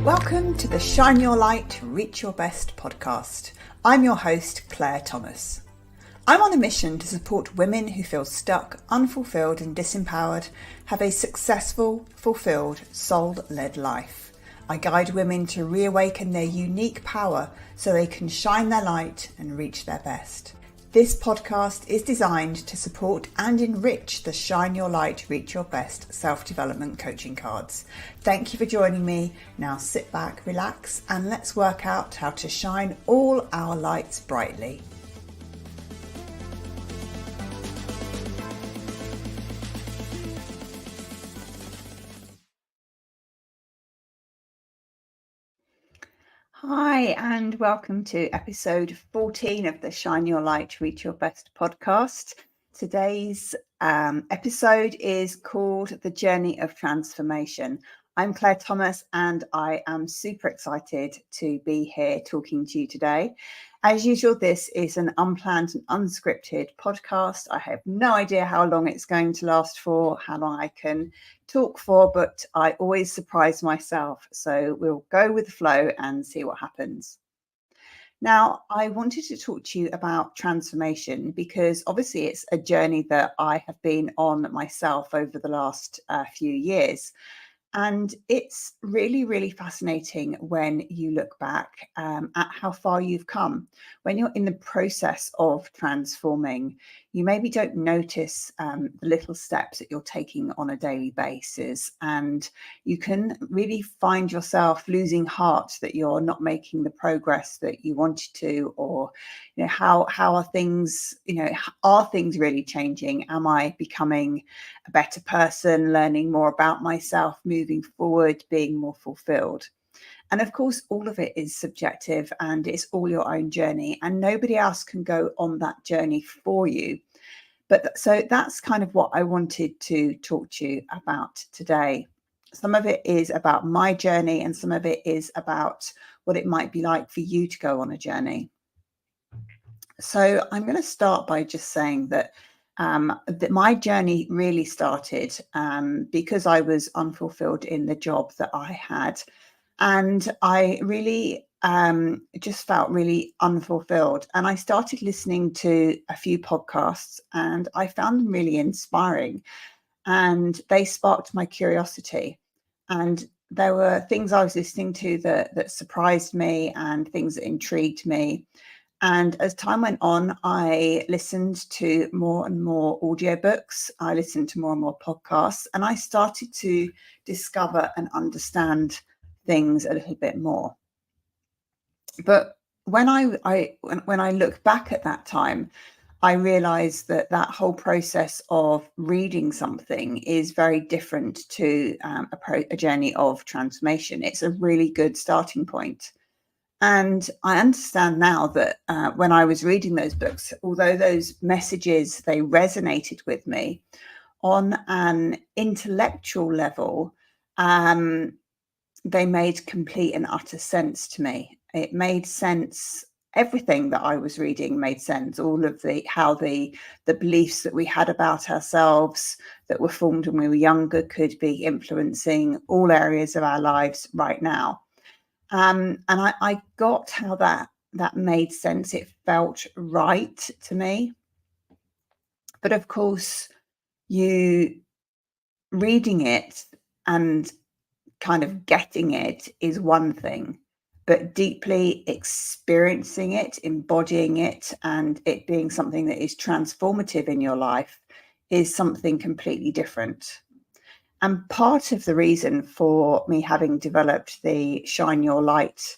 Welcome to the Shine Your Light, Reach Your Best podcast. I'm your host, Claire Thomas. I'm on a mission to support women who feel stuck, unfulfilled and disempowered, have a successful, fulfilled, soul-led life. I guide women to reawaken their unique power so they can shine their light and reach their best. This podcast is designed to support and enrich the Shine Your Light, Reach Your Best self-development coaching cards. Thank you for joining me. Now sit back, relax, and let's work out how to shine all our lights brightly. Hi, and welcome to episode 14 of the Shine Your Light, Reach Your Best podcast. Today's episode is called The Journey of Transformation. I'm Claire Thomas, and I am super excited to be here talking to you today. As usual, this is an unplanned and unscripted podcast. I have no idea how long it's going to last for, how long I can talk for, but I always surprise myself. So we'll go with the flow and see what happens. Now, I wanted to talk to you about transformation because obviously it's a journey that I have been on myself over the last few years. And it's really, really fascinating when you look back at how far you've come. When you're in the process of transforming, you maybe don't notice the little steps that you're taking on a daily basis. And you can really find yourself losing heart that you're not making the progress that you wanted to, or how are things, are things really changing? Am I becoming a better person, learning more about myself, moving forward, being more fulfilled? And of course, all of it is subjective and it's all your own journey, and nobody else can go on that journey for you. But so that's kind of what I wanted to talk to you about today. Some of it is about my journey, and some of it is about what it might be like for you to go on a journey. So I'm going to start by just saying that my journey really started because I was unfulfilled in the job that I had. And I really just felt really unfulfilled. And I started listening to a few podcasts and I found them really inspiring. And they sparked my curiosity. And there were things I was listening to that surprised me and things that intrigued me. And as time went on, I listened to more and more audiobooks. I listened to more and more podcasts, and I started to discover and understand things a little bit more. But when I look back at that time, I realized that whole process of reading something is very different to a journey of transformation. It's a really good starting point. And I understand now that when I was reading those books, although those messages, they resonated with me on an intellectual level, they made complete and utter sense to me. It made sense. Everything that I was reading made sense. All of how the beliefs that we had about ourselves that were formed when we were younger could be influencing all areas of our lives right now. And I got how that made sense. It felt right to me. But of course, you reading it and kind of getting it is one thing, but deeply experiencing it, embodying it, and it being something that is transformative in your life is something completely different. And part of the reason for me having developed the Shine Your Light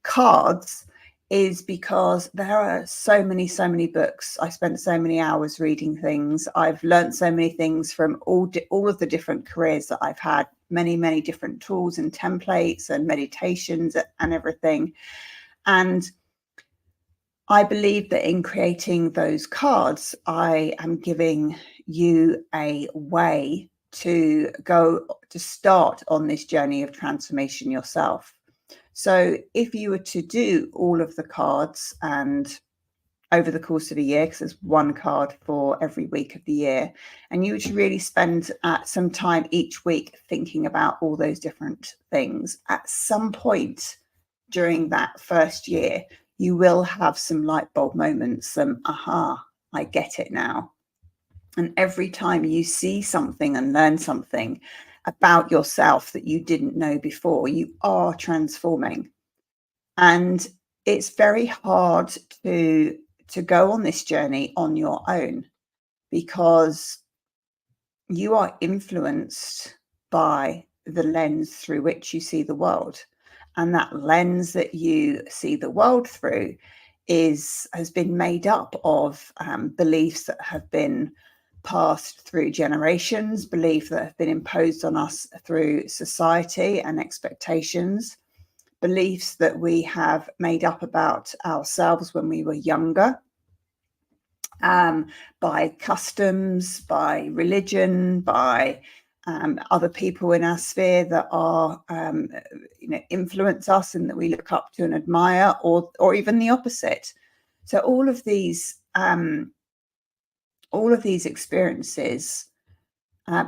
cards is because there are so many books. I spent so many hours reading things. I've learned so many things from all of the different careers that I've had, many different tools and templates and meditations and everything. And I believe that in creating those cards, I am giving you a way to start on this journey of transformation yourself. So if you were to do all of the cards and over the course of a year, because there's one card for every week of the year. And you would really spend some time each week thinking about all those different things. At some point during that first year, you will have some light bulb moments, some aha, I get it now. And every time you see something and learn something about yourself that you didn't know before, you are transforming. And it's very hard to go on this journey on your own, because you are influenced by the lens through which you see the world. And that lens that you see the world through has been made up of beliefs that have been passed through generations, beliefs that have been imposed on us through society and expectations, beliefs that we have made up about ourselves when we were younger, by customs, by religion, by other people in our sphere that are, influence us and that we look up to and admire, or even the opposite. So all of these experiences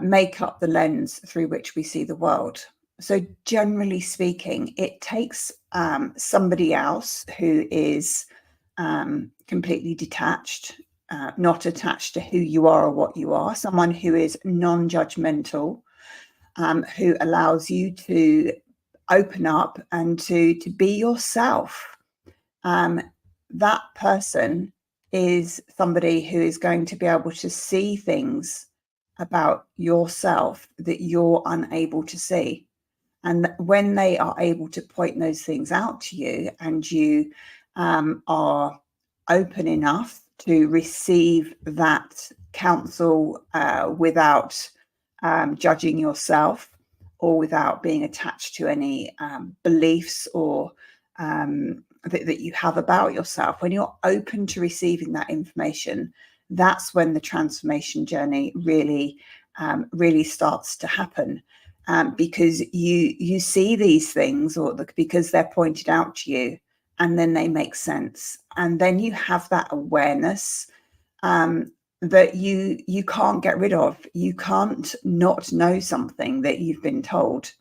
make up the lens through which we see the world. So generally speaking, it takes somebody else who is completely detached, not attached to who you are or what you are, someone who is non-judgmental, who allows you to open up and to be yourself. That person is somebody who is going to be able to see things about yourself that you're unable to see. And when they are able to point those things out to you, and you are open enough to receive that counsel without judging yourself, or without being attached to any beliefs or that you have about yourself, when you're open to receiving that information, that's when the transformation journey really starts to happen. Because you see these things, because they're pointed out to you, and then they make sense, and then you have that awareness that you can't get rid of. You can't not know something that you've been told.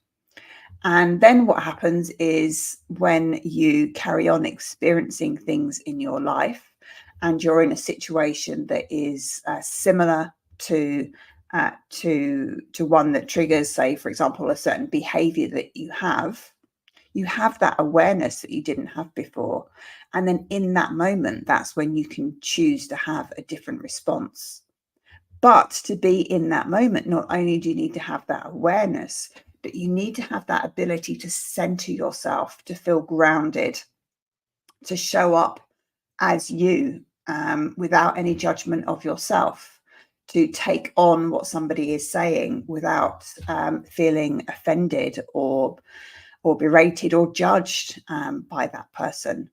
And then what happens is, when you carry on experiencing things in your life, and you're in a situation that is similar to one that triggers, say, for example, a certain behavior that you have that awareness that you didn't have before. And then in that moment, that's when you can choose to have a different response. But to be in that moment, not only do you need to have that awareness, but you need to have that ability to center yourself, to feel grounded, to show up as you, without any judgment of yourself, to take on what somebody is saying without feeling offended or berated or judged by that person.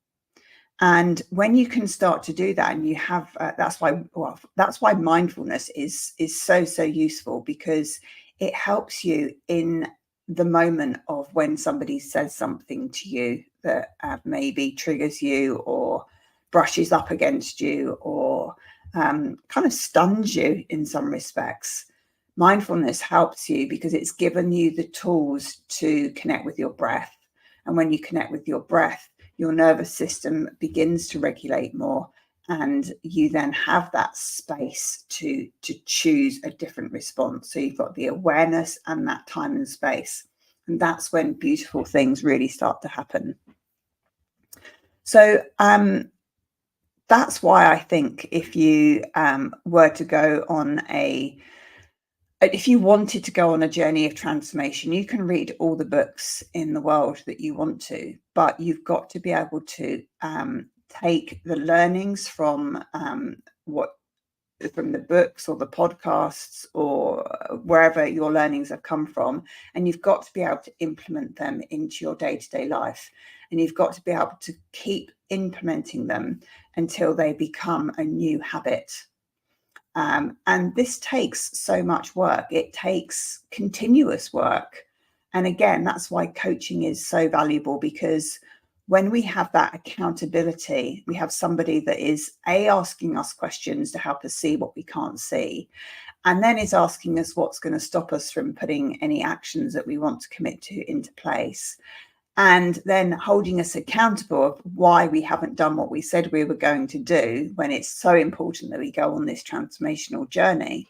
And when you can start to do that, and you have that's why mindfulness is so useful, because it helps you in the moment of when somebody says something to you that maybe triggers you, or brushes up against you, or kind of stuns you in some respects. Mindfulness helps you because it's given you the tools to connect with your breath. And when you connect with your breath, your nervous system begins to regulate more, and you then have that space to choose a different response. So you've got the awareness and that time and space, and that's when beautiful things really start to happen. So that's why I think if you were to go on if you wanted to go on a journey of transformation, you can read all the books in the world that you want to, but you've got to be able to take the learnings from the books or the podcasts or wherever your learnings have come from, and you've got to be able to implement them into your day-to-day life, and you've got to be able to keep implementing them until they become a new habit. And this takes so much work. It takes continuous work. And again, that's why coaching is so valuable, because when we have that accountability, we have somebody that is asking us questions to help us see what we can't see, and then is asking us what's going to stop us from putting any actions that we want to commit to into place, and then holding us accountable of why we haven't done what we said we were going to do when it's so important that we go on this transformational journey.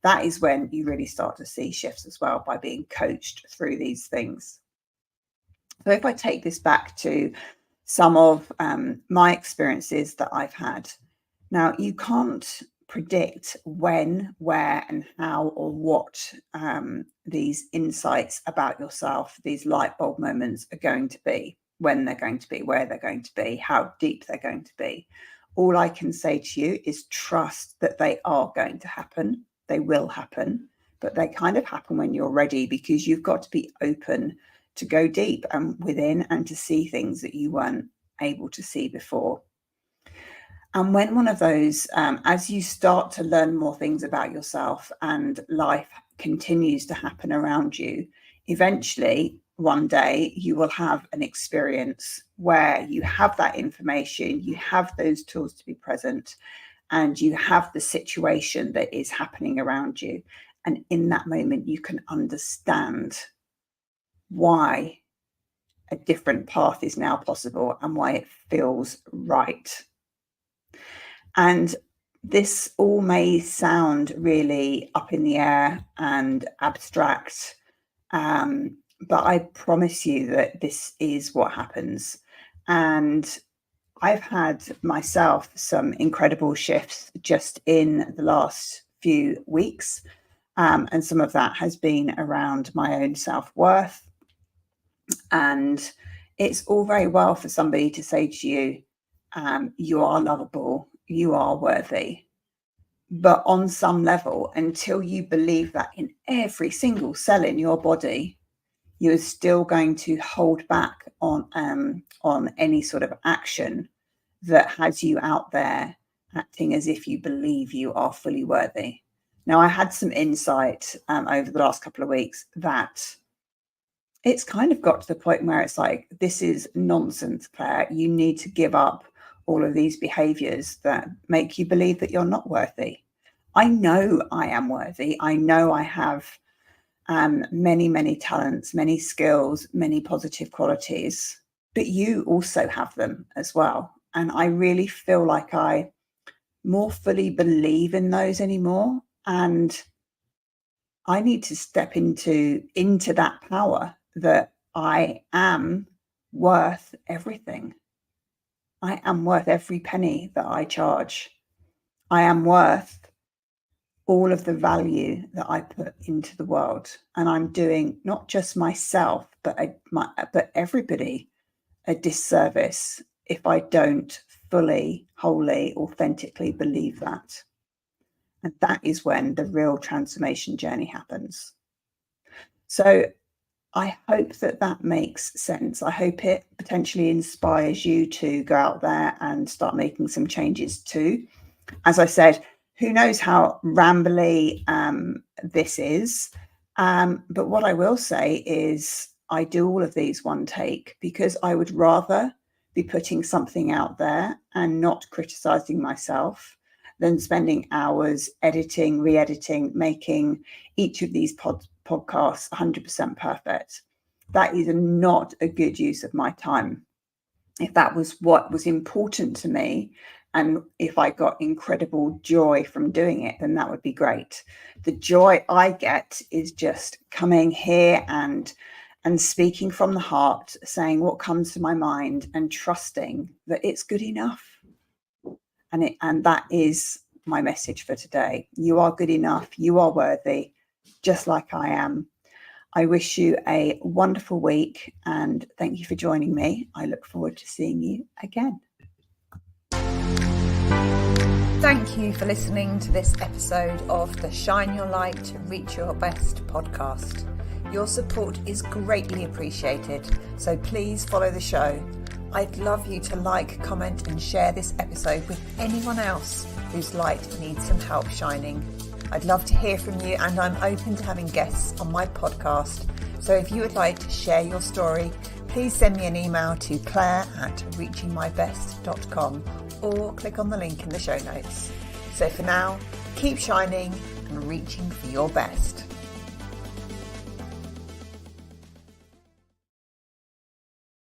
That is when you really start to see shifts as well, by being coached through these things. So if I take this back to some of my experiences that I've had, now you can't predict when, where, and how, or what these insights about yourself, these light bulb moments are going to be, when they're going to be, where they're going to be, how deep they're going to be. All I can say to you is trust that they are going to happen. They will happen, but they kind of happen when you're ready, because you've got to be open to go deep and within and to see things that you weren't able to see before. And when one of those, as you start to learn more things about yourself and life continues to happen around you, eventually one day you will have an experience where you have that information, you have those tools to be present, and you have the situation that is happening around you. And in that moment, you can understand why a different path is now possible and why it feels right. And this all may sound really up in the air and abstract, but I promise you that this is what happens. And I've had myself some incredible shifts just in the last few weeks. And some of that has been around my own self-worth. And it's all very well for somebody to say to you, you are lovable, you are worthy. But on some level, until you believe that in every single cell in your body, you're still going to hold back on any sort of action that has you out there acting as if you believe you are fully worthy. Now, I had some insight over the last couple of weeks that it's kind of got to the point where it's like, this is nonsense, Claire. You need to give up all of these behaviors that make you believe that you're not worthy. I know I am worthy. I know I have many, many talents, many skills, many positive qualities, but you also have them as well. And I really feel like I more fully believe in those anymore. And I need to step into that power that I am worth everything. I am worth every penny that I charge. I am worth all of the value that I put into the world. And I'm doing not just myself, but everybody a disservice if I don't fully, wholly, authentically believe that. And that is when the real transformation journey happens. So I hope that makes sense. I hope it potentially inspires you to go out there and start making some changes too. As I said, who knows how rambly this is. But what I will say is I do all of these one take because I would rather be putting something out there and not criticizing myself than spending hours editing, re-editing, making each of these podcasts 100% perfect. That is not a good use of my time. If that was what was important to me, and if I got incredible joy from doing it, then that would be great. The joy I get is just coming here and speaking from the heart, saying what comes to my mind and trusting that it's good enough. And that is my message for today. You are good enough. You are worthy, just like I am. I wish you a wonderful week and thank you for joining me. I look forward to seeing you again. Thank you for listening to this episode of the Shine Your Light, Reach Your Best podcast. Your support is greatly appreciated, so please follow the show. I'd love you to like, comment and share this episode with anyone else whose light needs some help shining. I'd love to hear from you and I'm open to having guests on my podcast. So if you would like to share your story, please send me an email to claire@reachingmybest.com or click on the link in the show notes. So for now, keep shining and reaching for your best.